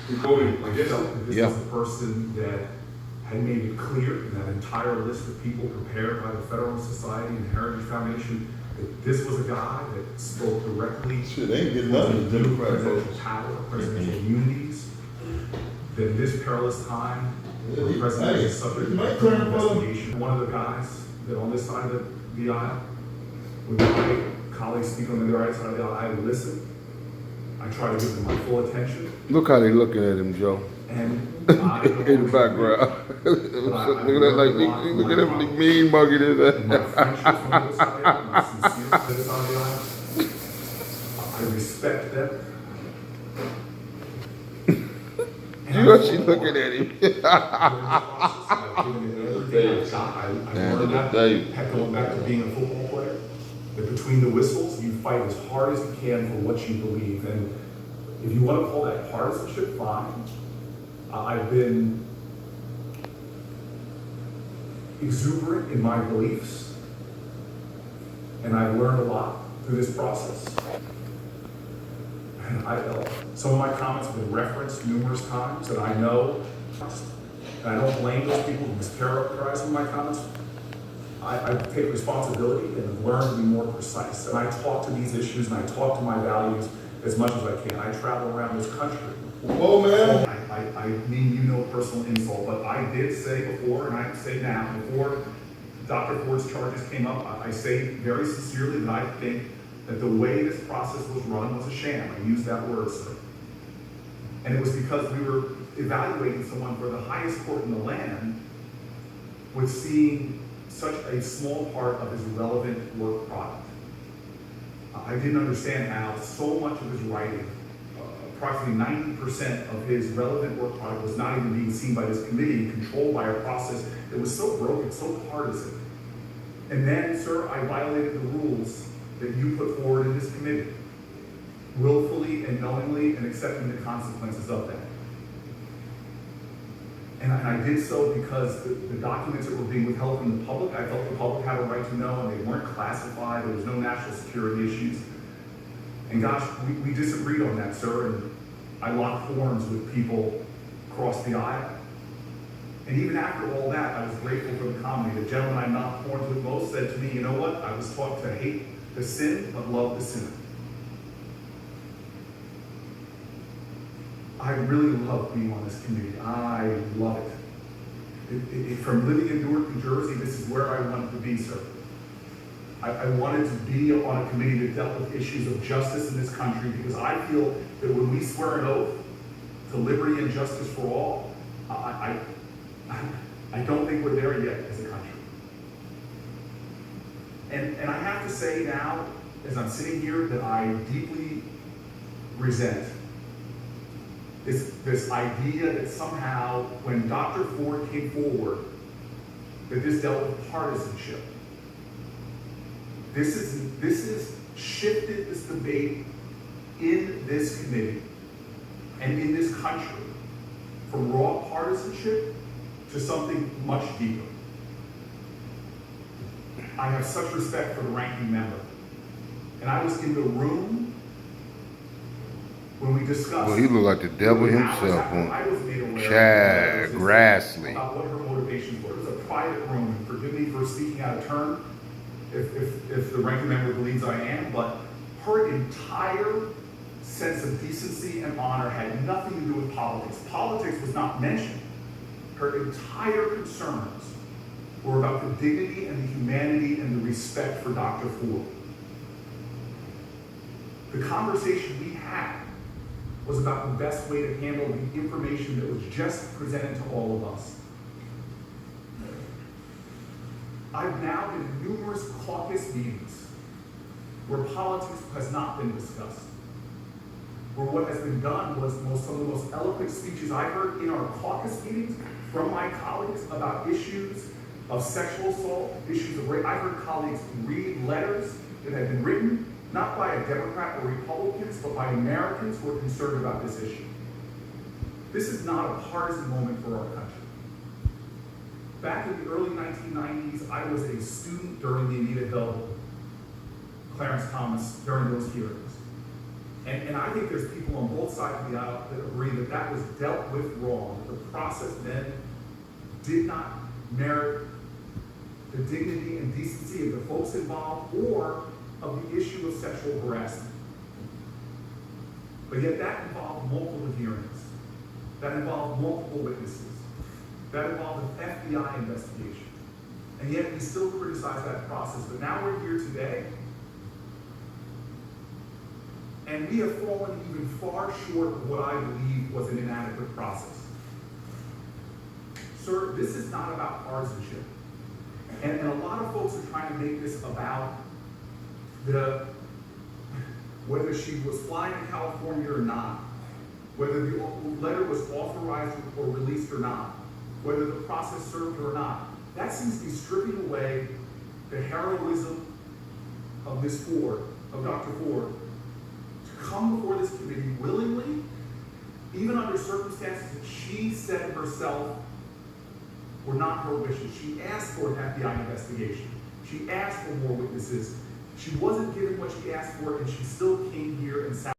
This was the person that had made it clear in that entire list of people prepared by the Federalist Society and Heritage Foundation that this was a guy that spoke directly Shit, they ain't getting none of the Democrat presidential votes. power, presidential immunities. That in this perilous time, Yeah, the president is subject to my a turn, investigation. One of the guys that on this side of the aisle, when my colleagues speak on the right side of the aisle, I listen. I try to give them my full attention. Look how they looking at him, Joe. And I don't In the background. Look at him, the mean mugging his my friendships on the other side of the aisle, my sincere on the other side of the aisle, I respect them. You know she looking at him. I've given it everything I've got. I learned that, heck, going back to being a football player, that between the whistles, you fight as hard as you can for what you believe. And if you want to call that partisanship, fine. I've been exuberant in my beliefs, and I've learned a lot through this process. And some of my comments have been referenced numerous times, and I know, and I don't blame those people who mischaracterize some of my comments. I take responsibility and have learned to be more precise. And I talk to these issues and I talk to my values as much as I can. I travel around this country. Whoa, man. I mean no personal insult, but I did say before, and I say now, before Dr. Ford's charges came up, I say very sincerely that I think that the way this process was run was a sham. I use that word, sir. And it was because we were evaluating someone for the highest court in the land with seeing such a small part of his relevant work product. I didn't understand how so much of his writing, approximately 90% of his relevant work product, was not even being seen by this committee and controlled by a process that was so broken, so partisan. And then, sir, I violated the rules that you put forward in this committee, willfully and knowingly, and accepting the consequences of that. And I did so because the documents that were being withheld from the public, I felt the public had a right to know, and they weren't classified. There was no national security issues. And gosh, we disagreed on that, sir, and I locked horns with people across the aisle. And even after all that, I was grateful for the comedy. The gentleman I knocked horns with most said to me, you know what? I was taught to hate the sin, but love the sinner. I really love being on this committee. I love it. From living in Newark, New Jersey, this is where I wanted to be, sir. I wanted to be on a committee that dealt with issues of justice in this country, because I feel that when we swear an oath to liberty and justice for all, I don't think we're there yet as a country. And I have to say now, as I'm sitting here, that I deeply resent this idea that somehow, when Dr. Ford came forward, that this dealt with partisanship. This is shifted this debate in this committee and in this country from raw partisanship to something much deeper. I have such respect for the ranking member. And I was in the room when we discussed. Well, he looked like the devil himself on Chad Grassley. About what her motivations were. It was a private room, and forgive me for speaking out of turn if the ranking member believes I am, but her entire sense of decency and honor had nothing to do with politics. Politics was not mentioned. Her entire concerns were about the dignity and the humanity and the respect for Dr. Ford. The conversation we had was about the best way to handle the information that was just presented to all of us. I've now been in numerous caucus meetings where politics has not been discussed, where what has been done was some of the most eloquent speeches I heard in our caucus meetings from my colleagues about issues of sexual assault, issues of rape. I heard colleagues read letters that had been written not by a Democrat or Republicans, but by Americans who are concerned about this issue. This is not a partisan moment for our country. Back in the early 1990s, I was a student during the Anita Hill, Clarence Thomas, during those hearings. And I think there's people on both sides of the aisle that agree that that was dealt with wrong. The process then did not merit the dignity and decency of the folks involved or of the issue of sexual harassment. But yet that involved multiple hearings. That involved multiple witnesses. That involved an FBI investigation. And yet we still criticize that process. But now we're here today, and we have fallen even far short of what I believe was an inadequate process. Sir, this is not about partisanship. And a lot of folks are trying to make this about whether she was flying to California or not, whether the letter was authorized or released or not, whether the process served her or not. That seems to be stripping away the heroism of Ms. Ford, of Dr. Ford, to come before this committee willingly, even under circumstances that she said herself were not her wishes. She asked for an FBI investigation. She asked for more witnesses. She wasn't given what she asked for, and she still came here and sat